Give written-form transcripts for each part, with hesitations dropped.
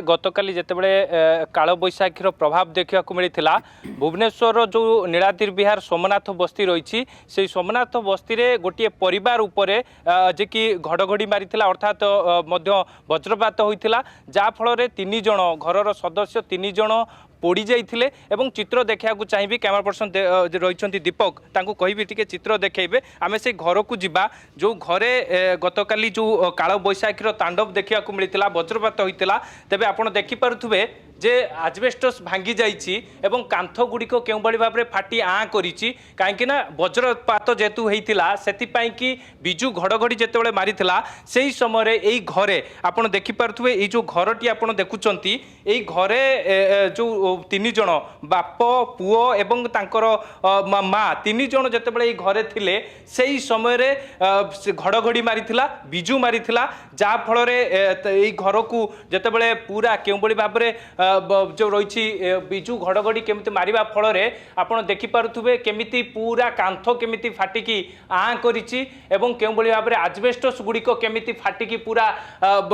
गतकाली जितेबाला कालबैशाखीर प्रभाव देखा मिलता भुवनेश्वर जो नीलाद्रि विहार सोमनाथ बस्ती रही से सोमनाथ बस्ती रे गोटे परिवार उपरे जे कि घड़घड़ी मारी अर्थात वज्रपात होता जहाँफल तीन जन घर सदस्य तीन जन पोड़ी जाइए एवं चित्र देखा चाहिए कैमरा पर्सन रही दीपक तांको कहि टिके चित्र देखेबे आमे से घर को जीवा जो घरे गतकाली जो काल बैशाखीर तांडव देखा मिलता वज्रपात होता तेबे आपण देखि पारुथुबे जे आजबेस्टस भांगी जाइछि एवं कांथ गुड़िक केउ बड़ी भाव में फाटी आँ करिछि काहेकि ना वज्रपात जेतु होइतिला सेतिपाई कि बिजु घड़घड़ी जेतेबेले मारिथिला सेही समय एई घरे आपण देखि पारुथुबे एई जो घरटी आपण देखुचंती एई घरे जो तीन जन बाप पुओ एवं तांकर माँ तीन जन जेतेबेले एई घरे थिले सेही समय रे घड़घड़ी मारिथिला बिजु मारिथिला जा फल रे एई घर को जेतेबेले पूरा केउ बड़ी भाव में जो रही बिजु घड़घड़ी केमिति मारिबा फल रे आपण देखि पारुथुबे केमिति पूरा कांथ केमिति फाटिकी आँ करिछि एवं केउ बड़ी भाव में आजबेस्टस गुड़िक केमिति फाटिकी पूरा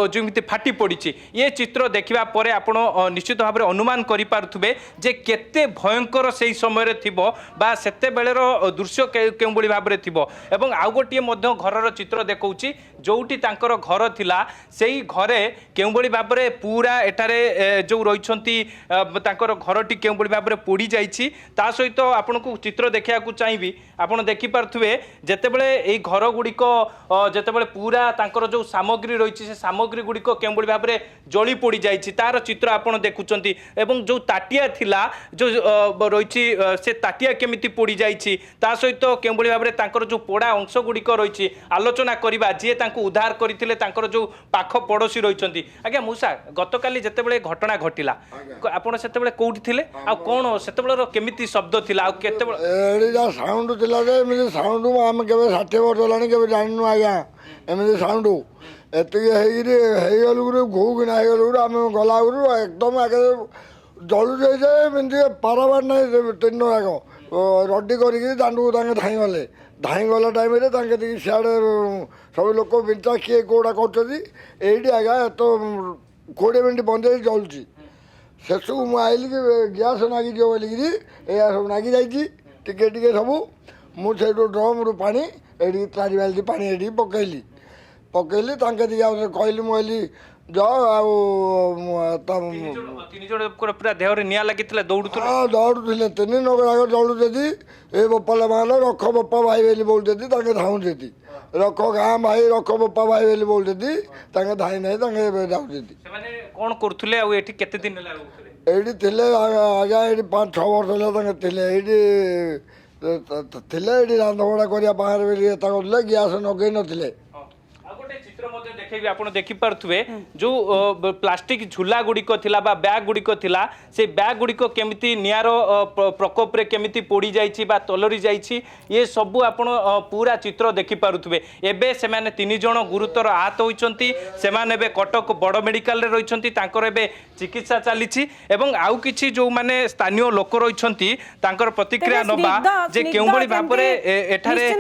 जेमिति फाटी पड़िछि ये चित्र देखिबा परे आपण निश्चित भाव में अनुमान करि पारुथुबे जे केते भयंकर सेही समय रे थिबो बा सेते बेलेर दृश्य केउ बड़ी भाव में थिबो एवं आउ गोटिए मध्य घरर चित्र देखौछि जोउटी तांकर घर थिला सेही घरे केउ बड़ी भाव में पूरा एटारे जो रही घरटी केउ बड़ी भाव में पोड़ी जाइछि ता सहित आपन को चित्र देखा चाहिए आपन देखि पारुथुबे जेतेबेले एई घर गुड़िक जेतेबेले पूरा तांकर जो सामग्री रही से सामग्री गुड़िक केउ बड़ी भाव में जली पोड़ी जाइछि तार चित्र आपन देखुचंती एवं जो ताटिया थिला जो रही से ताटिया केमिति पोड़ी जाइछि ता सहित केउ बड़ी भाव में तांकर जो पोड़ा अंश गुड़िक रही आलोचना करबा जे तांको उद्धार करथिले तांकर जो पाख पड़ोसी रहिचंती आज्ञा मूसा गतकाली जेतेबेले घटना घटिला आपण सेतेबेले कोउठी थिले आ कोन सेतेबेले केमिति शब्द थिला आ केतेबेले एडी जा साउंड थिला जे एमिति साउंड हम केबे 60 वर्ष लानी केबे जाननु आज्ञा एमिति साउंड एति हेगिरि हेगलु गुरु घोगिना हेगलु गुरु हम गला गुरु एकदम आगे जळु जाय जाय एमिति पाराबार नै तीन आगो रड्डी करिकि दांडू तांगे धाई गला टाइम रे तांगे दी सियाडे सब लोक बिंता किए कोडा करछथि एडी आज्ञा तो 20 मिनिट बंद जळुची शेष मुझे आइली कि गैस नागिज बोलिकी सब नागी जाइए सब मुझे ड्रम रु पा ये 4 बाल्टी पा ये पकईली कहली मुझे जाओ पूरा देह निआ लगी दौड़ुले 3 नगर दौड़ुचे ए बोपाला माल रख बोपा भाई बोली बोलते धाऊँ रख गाँ भाई रख बोपा भाई बोली बोलते धाई ना जाऊँ कौन करुले केते दिन एठी थिले आज्ञा ये 5-6 वर्ष थे रांधबड़ा करिया बाहर बेले गैस नगे नथिले देखिए आप देखिपे जो प्लास्टिक झूला गुड़िक बा बैग गुड़िक से बैग गुड़िक केमिति निआर प्रकोप रे केमिति पोड़ी जाइछि बा तलरी जाइछि ये सबू आप पूरा चित्र देखिपे एबे से माने 3 जन गुरुतर आहत होइछंती से माने बे कटक बड़ मेडिकल रे रहिछंती तांकर एबे चिकित्सा चलीछि एवं आउ किछि जो माने स्थानीय लोक रहिछंती तांकर प्रतिक्रिया नबा जे केउ बडी भाव रे एठारे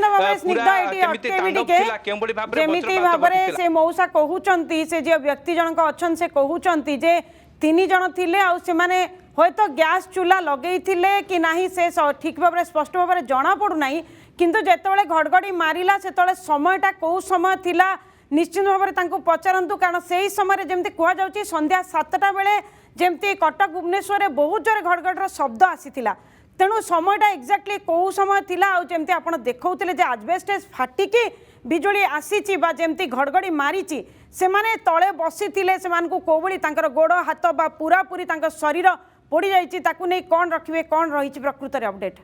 पूरा केमिति तांडव थिला केउ बडी भाव रे से मौसा कहउचंती से जे व्यक्ति जनक अछन से कहउचंती जे 3 जन थिले आ से माने होयतो गैस चूल्हा लगेई थिले कि नाही से ठीक भाव स्पष्ट भाव जना पड़ू नाही किंतु जेतेबेले घड़घड़ी मारिला सेतेबेले समयटा को समय थिला निश्चित भाव में पचारतु कारण से ही समय जमी कहुच्छी संध्या 7टा बेले जमी कटक भुवनेश्वर में बहुत जोर घड़घड़ शब्द आसीला तेणु समयटा एक्जाक्टली कौ समय थिला आ जमी आप देखते आजबेस्टस फाटिकी बिजुली आसी जमी घड़घड़ी मारी से माने तले बसी से कौभली गोड़ हाथ बा पूरा पूरी शरीर पोड़ी जाइए कौन रखिए कौन रही प्रकृत अपडेट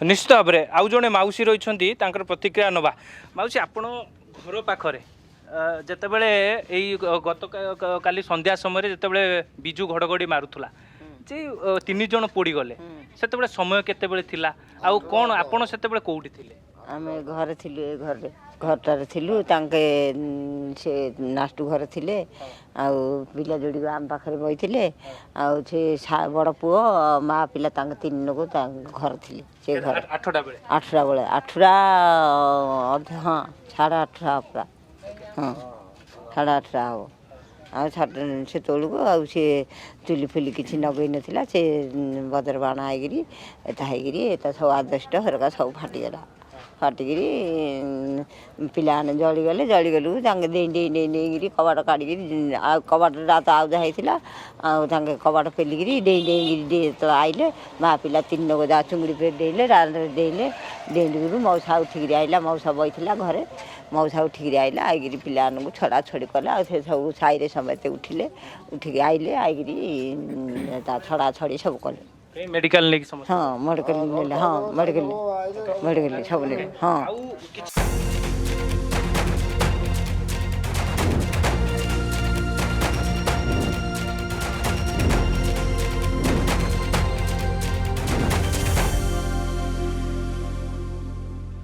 निश्चित भाव में आउ जड़े मौसी रही प्रतिक्रिया नवा मौसी आपण घर पाखरे जितेबले गत काली संध्या समय जितेबले बिजु घड़घड़ी मारुला जे 3 जन पोड़ी गले से समय केतेबले थिला आउ कौन आपण से कौटी थिले आमे घर थिलु घरटारे थिलु तांके से नास्टू घर थिले आउ पिला जोड़ी आम पाखरे बइथिले आउ से बड़ पुओ माँ पिला तांके 3 लोग घर थिले से घर 8टा बेले 8टा 8टा हाँ 8:30 पूरा ହଁ 8:30ଟା ହବ ଆଉ ସେତେବେଳକୁ ଆଉ ସେ ଚୁଲି ଫୁଲି କିଛି ଲଗେଇ ନଥିଲା ସେ ବଜ୍ର ବାଣ ହେଇକିରି ଏଟା ହେଇକିରି ଏଟା ସବୁ ଆଜବେଷ୍ଟ ହରକା ସବୁ ଫାଟିଗଲା ଫାଟିକିରି ପିଲାମାନେ ଜଳିଗଲୁ ତାଙ୍କେ ଡେଇଁକିରି କବାଟ କାଢ଼ିକିରି ଆଉ କବାଟଟା ତ ଆଉଜା ହେଇଥିଲା ଆଉ ତାଙ୍କେ କବାଟ ପେଲିକିରି ଡେଇଁକିରି ଯେତେବେଳେ ଆଇଲେ ମା ପିଲା 3 ଲୋକ ଯାହା ଚୁଙ୍ଗୁଡ଼ି ପେ ଡେଇଁଲେ ରାନ୍ଧରେ ଡେଇଁକିରି ମଉସା ଉଠିକିରି ଆଇଲା ମଉସା ବଇଥିଲା ଘରେ ମଉସା ଉଠିକିରି ଆଇଲା ଆଇକିରି ପିଲାମାନଙ୍କୁ ଛଡ଼ାଛଡ଼ି କଲା ଆଉ ସେ ସବୁ ସାହିରେ ସମସ୍ତେ ଉଠିକି ଆଇଲେ ଆଇକିରି ତା ଛଡ଼ାଛଡ଼ି ସବୁ କଲେ ମେଡିକାଲ ନେଇକି ସମସ୍ତେ ହଁ ମେଡ଼ିକାଲ ନେଲେ ହଁ ମେଡ଼ିକାଲ ସବୁ ନେଲେ ହଁ ଆଉ କିଛି